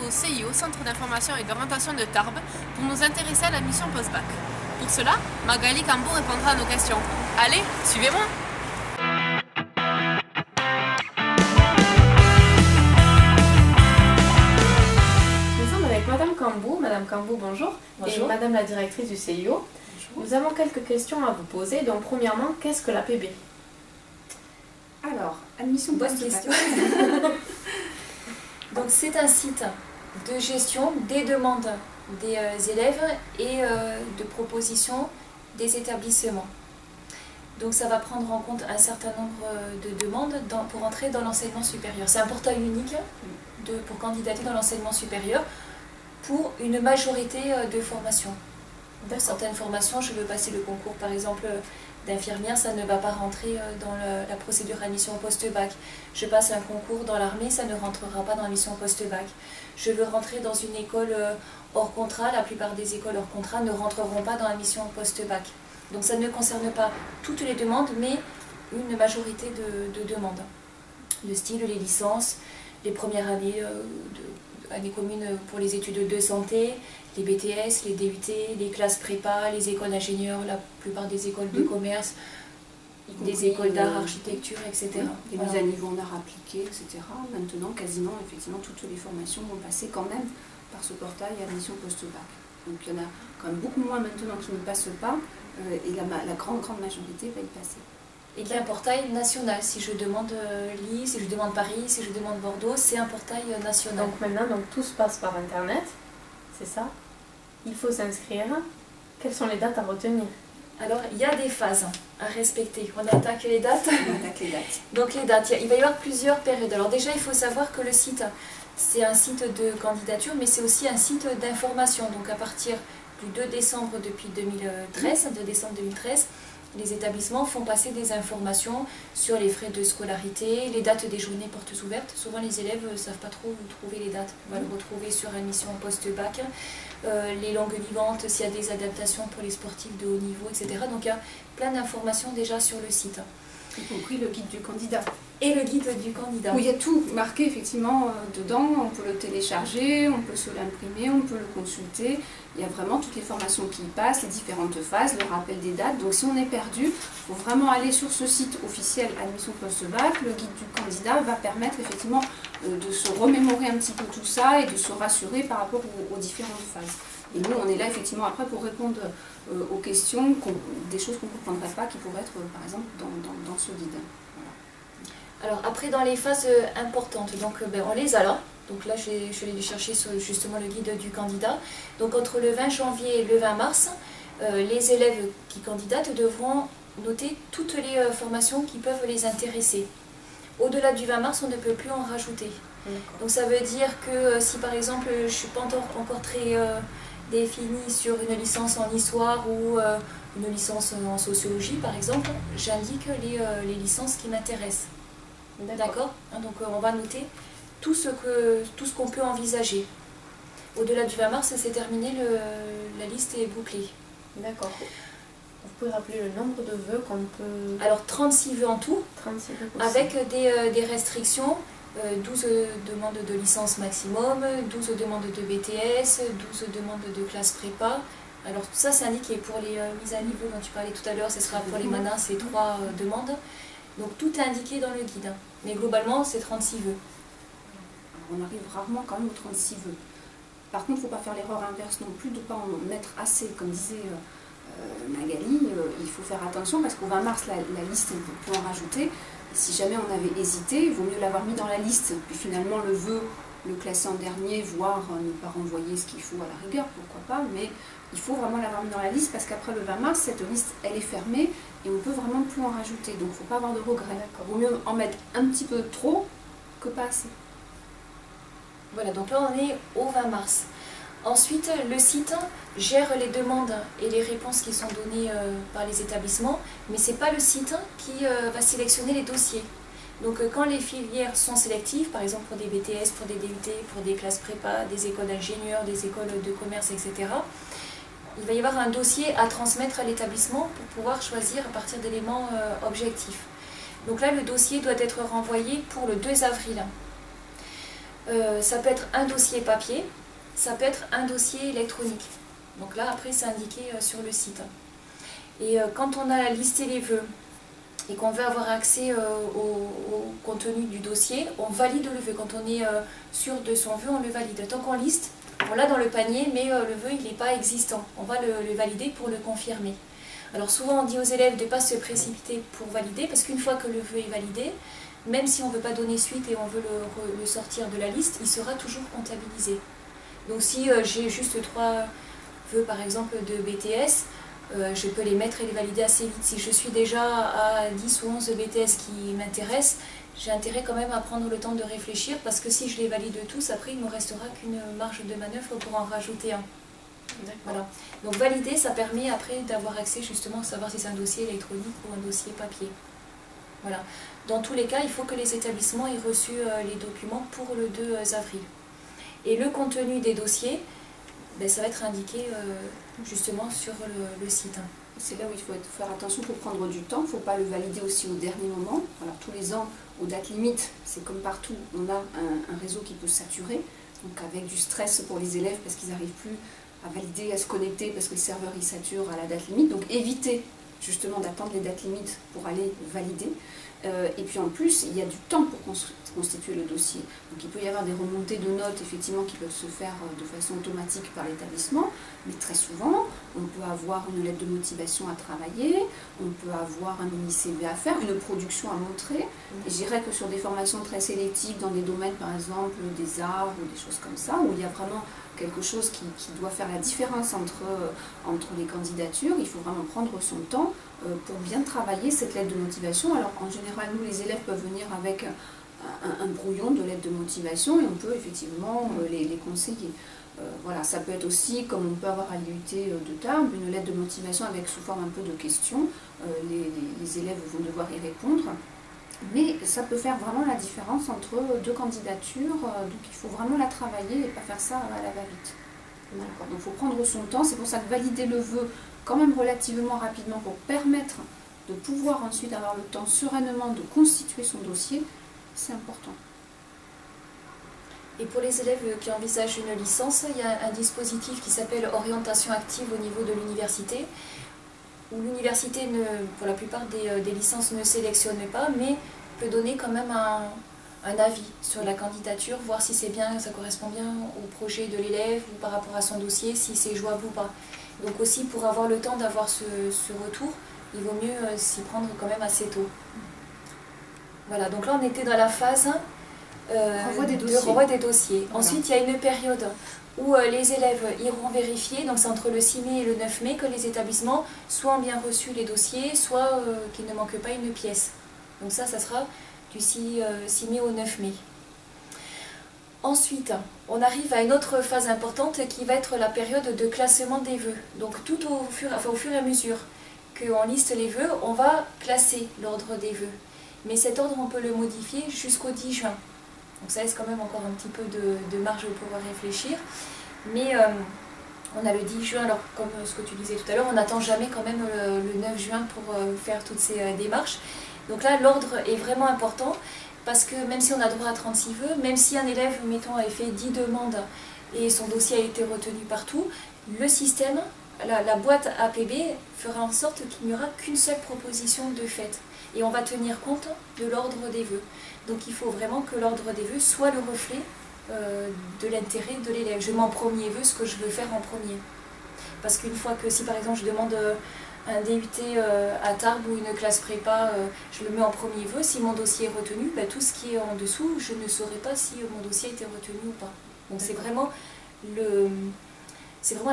au CIO, Centre d'information et d'orientation de Tarbes, pour nous intéresser à la mission post-bac. Pour cela, Magali Cambo répondra à nos questions. Allez, suivez-moi! Nous sommes avec Madame Cambo. Madame Cambo, bonjour. Bonjour. Et Madame la directrice du CIO. Bonjour. Nous avons quelques questions à vous poser. Donc, premièrement, qu'est-ce que l'APB? Alors, admission post-bac. Donc c'est un site de gestion des demandes des élèves et de propositions des établissements. Donc ça va prendre en compte un certain nombre de demandes pour entrer dans l'enseignement supérieur. C'est un portail unique pour candidater dans l'enseignement supérieur pour une majorité de formations. Dans certaines formations, je veux passer le concours par exemple d'infirmière, ça ne va pas rentrer dans la procédure admission post-bac. Je passe un concours dans l'armée, ça ne rentrera pas dans l'admission post-bac. Je veux rentrer dans une école hors contrat, la plupart des écoles hors contrat ne rentreront pas dans l'admission post-bac. Donc ça ne concerne pas toutes les demandes, mais une majorité de demandes. De style les licences, les premières années, années communes pour les études de santé, les BTS, les DUT, les classes prépa, les écoles d'ingénieurs, la plupart des écoles de commerce, des écoles d'art, architecture, etc. Les mises à niveau en art appliqué, etc. Maintenant, quasiment, effectivement, toutes les formations vont passer quand même par ce portail admission post-bac. Donc il y en a quand même beaucoup moins maintenant qui ne passent pas, et la grande majorité va y passer. Et il y a un portail national. Si je demande Lille, si je demande Paris, si je demande Bordeaux, c'est un portail national. Donc maintenant, tout se passe par Internet, c'est ça? Il faut s'inscrire. Quelles sont les dates à retenir? Alors, il y a des phases à respecter. On attaque les dates. On attaque les dates. Donc les dates, il va y avoir plusieurs périodes. Alors déjà, il faut savoir que le site, c'est un site de candidature, mais c'est aussi un site d'information. Donc à partir du 2 décembre depuis 2013, 2 décembre 2013, les établissements font passer des informations sur les frais de scolarité, les dates des journées portes ouvertes. Souvent les élèves ne savent pas trop où trouver les dates. On va le retrouver sur admission post-bac. Les langues vivantes, s'il y a des adaptations pour les sportifs de haut niveau, etc. Donc il y a plein d'informations déjà sur le site. Y compris le guide du candidat. Et le guide du candidat. Où il y a tout marqué effectivement dedans, on peut le télécharger, on peut se l'imprimer, on peut le consulter. Il y a vraiment toutes les formations qui y passent, les différentes phases, le rappel des dates. Donc si on est perdu, il faut vraiment aller sur ce site officiel admission post-bac. Le guide du candidat va permettre effectivement de se remémorer un petit peu tout ça et de se rassurer par rapport aux différentes phases. Et nous, on est là effectivement après pour répondre aux questions, des choses qu'on ne comprendrait pas qui pourraient être par exemple dans ce guide. Voilà. Alors après dans les phases importantes, donc on les a là. Donc là je vais les chercher sur justement le guide du candidat. Donc entre le 20 janvier et le 20 mars, les élèves qui candidatent devront noter toutes les formations qui peuvent les intéresser. Au-delà du 20 mars, on ne peut plus en rajouter. Donc ça veut dire que si par exemple je ne suis pas encore très définie sur une licence en histoire ou une licence en sociologie par exemple, j'indique les licences qui m'intéressent. D'accord. Donc on va noter tout ce qu'on peut envisager. Au-delà du 20 mars, c'est terminé, la liste est bouclée. D'accord. Vous pouvez rappeler le nombre de vœux qu'on peut... Alors 36 vœux en tout, 36 vœux avec des restrictions, 12 demandes de licence maximum, 12 demandes de BTS, 12 demandes de classe prépa. Alors tout ça c'est indiqué pour les mises à niveau dont tu parlais tout à l'heure, ce sera pour les manins, c'est 3 demandes. Donc tout est indiqué dans le guide, mais globalement c'est 36 vœux. On arrive rarement quand même aux 36 vœux. Par contre, il ne faut pas faire l'erreur inverse non plus de ne pas en mettre assez, comme disait Magali, il faut faire attention parce qu'au 20 mars, la liste, on peut en rajouter. Et si jamais on avait hésité, il vaut mieux l'avoir mis dans la liste, puis finalement le vœu, le classer en dernier, voire ne pas renvoyer ce qu'il faut à la rigueur, pourquoi pas, mais il faut vraiment l'avoir mis dans la liste parce qu'après le 20 mars, cette liste, elle est fermée et on ne peut vraiment plus en rajouter. Donc il ne faut pas avoir de regrets. Il vaut mieux en mettre un petit peu trop que pas assez. Voilà, donc là on est au 20 mars. Ensuite, le site gère les demandes et les réponses qui sont données par les établissements, mais ce n'est pas le site qui va sélectionner les dossiers. Donc quand les filières sont sélectives, par exemple pour des BTS, pour des DUT, pour des classes prépa, des écoles d'ingénieurs, des écoles de commerce, etc., il va y avoir un dossier à transmettre à l'établissement pour pouvoir choisir à partir d'éléments objectifs. Donc là, le dossier doit être renvoyé pour le 2 avril. Ça peut être un dossier papier, ça peut être un dossier électronique. Donc là, après, c'est indiqué sur le site. Et quand on a listé les vœux et qu'on veut avoir accès au contenu du dossier, on valide le vœu. Quand on est sûr de son vœu, on le valide. Tant qu'on liste, on l'a dans le panier, mais le vœu, il n'est pas existant. On va le valider pour le confirmer. Alors souvent, on dit aux élèves de ne pas se précipiter pour valider, parce qu'une fois que le vœu est validé, même si on ne veut pas donner suite et on veut le sortir de la liste, il sera toujours comptabilisé. Donc si j'ai juste 3 vœux, par exemple, de BTS, je peux les mettre et les valider assez vite. Si je suis déjà à 10 ou 11 BTS qui m'intéressent, j'ai intérêt quand même à prendre le temps de réfléchir, parce que si je les valide tous, après il ne me restera qu'une marge de manœuvre pour en rajouter un. Voilà. Donc valider, ça permet après d'avoir accès justement à savoir si c'est un dossier électronique ou un dossier papier. Voilà. Dans tous les cas, il faut que les établissements aient reçu les documents pour le 2 avril. Et le contenu des dossiers, ben, ça va être indiqué justement sur le site. C'est là où il faut faire attention, il faut prendre du temps, il ne faut pas le valider aussi au dernier moment. Alors tous les ans, aux dates limites, c'est comme partout, on a un réseau qui peut saturer, donc avec du stress pour les élèves parce qu'ils n'arrivent plus à valider, à se connecter parce que le serveur il sature à la date limite. Donc éviter justement d'attendre les dates limites pour aller valider. Et puis en plus, il y a du temps pour constituer le dossier. Donc il peut y avoir des remontées de notes effectivement qui peuvent se faire de façon automatique par l'établissement, mais très souvent, on peut avoir une lettre de motivation à travailler, on peut avoir un mini CV à faire, une production à montrer. Et je dirais que sur des formations très sélectives, dans des domaines par exemple des arts ou des choses comme ça, où il y a vraiment quelque chose qui doit faire la différence entre les candidatures, il faut vraiment prendre son temps pour bien travailler cette lettre de motivation. Alors en général, nous les élèves peuvent venir avec un brouillon de lettre de motivation et on peut effectivement les conseiller. Voilà, ça peut être aussi, comme on peut avoir à l'IUT de Tarbes, une lettre de motivation avec sous forme un peu de questions. Les élèves vont devoir y répondre. Mais ça peut faire vraiment la différence entre 2 candidatures, donc il faut vraiment la travailler et pas faire ça à la va-vite. Donc il faut prendre son temps, c'est pour ça que valider le vœu quand même relativement rapidement pour permettre de pouvoir ensuite avoir le temps sereinement de constituer son dossier, c'est important. Et pour les élèves qui envisagent une licence, il y a un dispositif qui s'appelle orientation active au niveau de l'université, où l'université, pour la plupart des licences, ne sélectionne pas, mais peut donner quand même un avis sur la candidature, voir si c'est bien, ça correspond bien au projet de l'élève ou par rapport à son dossier, si c'est jouable ou pas. Donc aussi, pour avoir le temps d'avoir ce retour, il vaut mieux s'y prendre quand même assez tôt. Voilà, donc là on était dans la phase de renvoi des dossiers. Voilà. Ensuite, il y a une période où les élèves iront vérifier, donc c'est entre le 6 mai et le 9 mai, que les établissements soit ont bien reçu les dossiers, soit qu'il ne manque pas une pièce. Donc ça sera du 6 mai au 9 mai. Ensuite, on arrive à une autre phase importante qui va être la période de classement des vœux. Donc tout au fur et à mesure qu'on liste les vœux, on va classer l'ordre des vœux. Mais cet ordre, on peut le modifier jusqu'au 10 juin. Donc ça laisse quand même encore un petit peu de marge pour réfléchir. Mais on a le 10 juin, alors comme ce que tu disais tout à l'heure, on n'attend jamais quand même le 9 juin pour faire toutes ces démarches. Donc là, l'ordre est vraiment important parce que même si on a droit à 36 vœux, même si un élève, mettons, avait fait 10 demandes et son dossier a été retenu partout, le système, la boîte APB fera en sorte qu'il n'y aura qu'une seule proposition de fait. Et on va tenir compte de l'ordre des vœux. Donc il faut vraiment que l'ordre des vœux soit le reflet de l'intérêt de l'élève. Je mets en premier vœu ce que je veux faire en premier. Parce qu'une fois que si par exemple je demande un DUT à Tarbes ou une classe prépa, je le mets en premier vœu, si mon dossier est retenu, ben, tout ce qui est en dessous, je ne saurais pas si mon dossier a été retenu ou pas. Donc c'est vraiment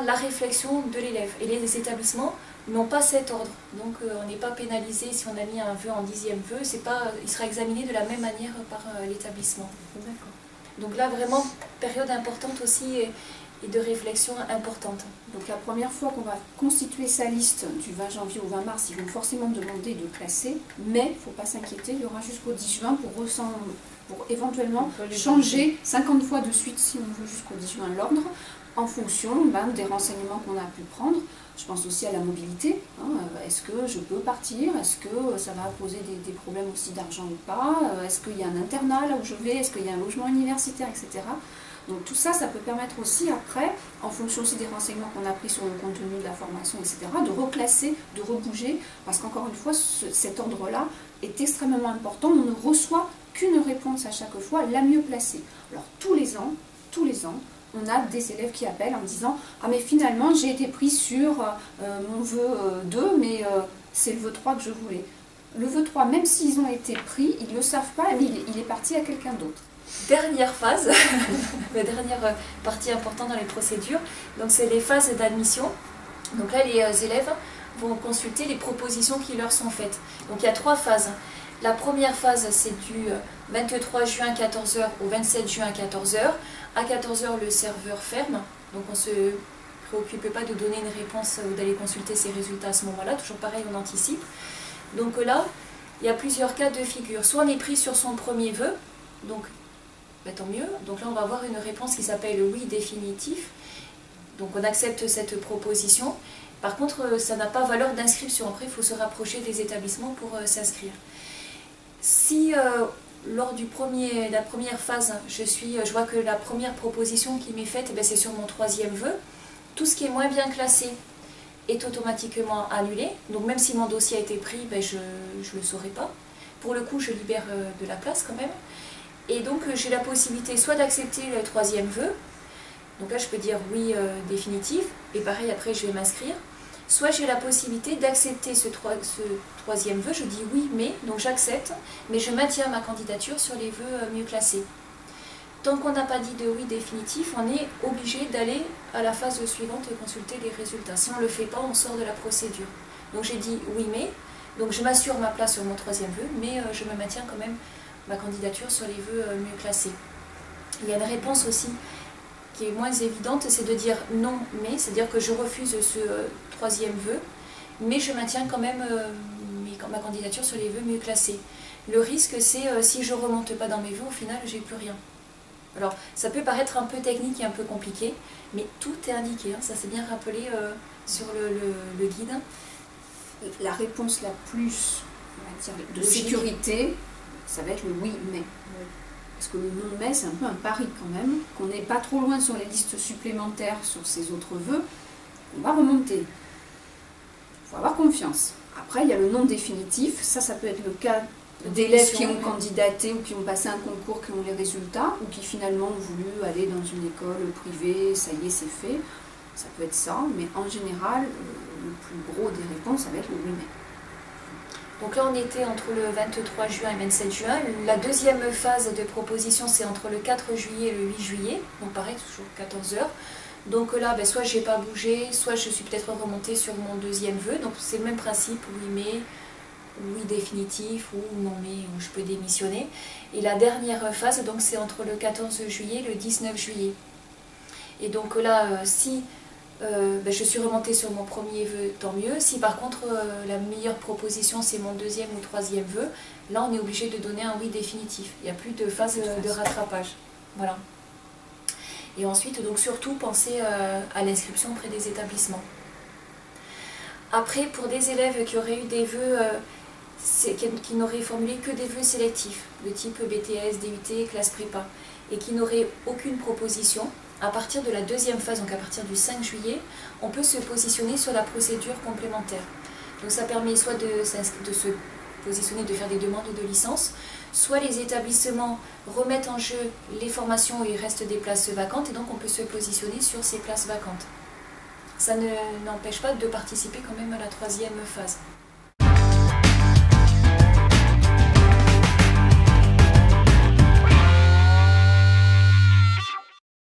la réflexion de l'élève. Et les établissements n'ont pas cet ordre. Donc on n'est pas pénalisé si on a mis un vœu en 10e vœu, il sera examiné de la même manière par l'établissement. Donc là vraiment, période importante aussi et de réflexion importante. Donc la première fois qu'on va constituer sa liste du 20 janvier au 20 mars, ils vont forcément demander de classer, mais il ne faut pas s'inquiéter, il y aura jusqu'au 10 juin pour éventuellement changer 50 fois de suite si on veut jusqu'au 10 juin l'ordre. en fonction des renseignements qu'on a pu prendre. Je pense aussi à la mobilité. Est-ce que je peux partir? Est-ce que ça va poser des problèmes aussi d'argent ou pas? Est-ce qu'il y a un internat là où je vais? Est-ce qu'il y a un logement universitaire, etc. Donc tout ça, ça peut permettre aussi après, en fonction aussi des renseignements qu'on a pris sur le contenu de la formation, etc., de reclasser, de rebouger, parce qu'encore une fois, cet ordre-là est extrêmement important. On ne reçoit qu'une réponse à chaque fois, la mieux placée. Alors tous les ans, on a des élèves qui appellent en disant « Ah mais finalement j'ai été pris sur mon vœu 2, mais c'est le vœu 3 que je voulais. » Le vœu 3, même s'ils ont été pris, ils ne le savent pas, mais il est parti à quelqu'un d'autre. Dernière phase, la dernière partie importante dans les procédures, donc c'est les phases d'admission. Donc là les élèves vont consulter les propositions qui leur sont faites. Donc il y a 3 phases. La première phase, c'est du 23 juin 14h au 27 juin 14h. À 14h, le serveur ferme, donc on ne se préoccupe pas de donner une réponse ou d'aller consulter ses résultats à ce moment-là. Toujours pareil, on anticipe. Donc là, il y a plusieurs cas de figure. Soit on est pris sur son premier vœu, donc tant mieux. Donc là, on va avoir une réponse qui s'appelle « oui définitif ». Donc on accepte cette proposition. Par contre, ça n'a pas valeur d'inscription. Après, il faut se rapprocher des établissements pour s'inscrire. Si lors de la première phase, je vois que la première proposition qui m'est faite, c'est sur mon 3e vœu, tout ce qui est moins bien classé est automatiquement annulé. Donc même si mon dossier a été pris, je ne le saurai pas. Pour le coup, je libère de la place quand même. Et donc j'ai la possibilité soit d'accepter le 3e vœu, donc là je peux dire oui définitif, et pareil après je vais m'inscrire. Soit j'ai la possibilité d'accepter ce 3e vœu, je dis oui mais, donc j'accepte, mais je maintiens ma candidature sur les vœux mieux classés. Tant qu'on n'a pas dit de oui définitif, on est obligé d'aller à la phase suivante et consulter les résultats. Si on ne le fait pas, on sort de la procédure. Donc j'ai dit oui mais, donc je m'assure ma place sur mon 3e vœu, mais je me maintiens quand même ma candidature sur les vœux mieux classés. Il y a une réponse aussi qui est moins évidente, c'est de dire non mais, c'est-à-dire que je refuse ce 3e vœu, mais je maintiens quand même ma candidature sur les vœux mieux classés. Le risque, c'est si je ne remonte pas dans mes vœux, au final, j'ai plus rien. Alors, ça peut paraître un peu technique et un peu compliqué, mais tout est indiqué, ça c'est bien rappelé sur le guide. La réponse la plus, on va dire, de sécurité, ça va être le oui mais. Parce que le non mais, c'est un peu un pari quand même, qu'on n'est pas trop loin sur les listes supplémentaires sur ces autres vœux, on va remonter. Il faut avoir confiance. Après, il y a le non définitif, ça peut être le cas d'élèves qui ont candidaté ou qui ont passé un concours, qui ont les résultats, ou qui finalement ont voulu aller dans une école privée, ça y est, c'est fait. Ça peut être ça, mais en général, le plus gros des réponses, ça va être le oui mais. Donc là, on était entre le 23 juin et 27 juin. La deuxième phase de proposition, c'est entre le 4 juillet et le 8 juillet. Donc pareil, toujours 14 heures. Donc là, soit je n'ai pas bougé, soit je suis peut-être remontée sur mon 2e vœu. Donc c'est le même principe, oui mais, oui définitif, ou non mais, où je peux démissionner. Et la dernière phase, donc c'est entre le 14 juillet et le 19 juillet. Et donc là, si je suis remontée sur mon premier vœu, tant mieux. Si par contre la meilleure proposition c'est mon 2e ou 3e vœu, là on est obligé de donner un oui définitif. Il n'y a plus de phase de rattrapage. Voilà. Et ensuite, donc surtout penser à l'inscription auprès des établissements. Après, pour des élèves qui auraient eu des vœux, qui n'auraient formulé que des vœux sélectifs, de type BTS, DUT, classe prépa, et qui n'auraient aucune proposition, à partir de la 2e phase, donc à partir du 5 juillet, on peut se positionner sur la procédure complémentaire. Donc ça permet soit de se positionner, de faire des demandes de licence, soit les établissements remettent en jeu les formations où il reste des places vacantes, et donc on peut se positionner sur ces places vacantes. Ça n'empêche pas de participer quand même à la 3e phase.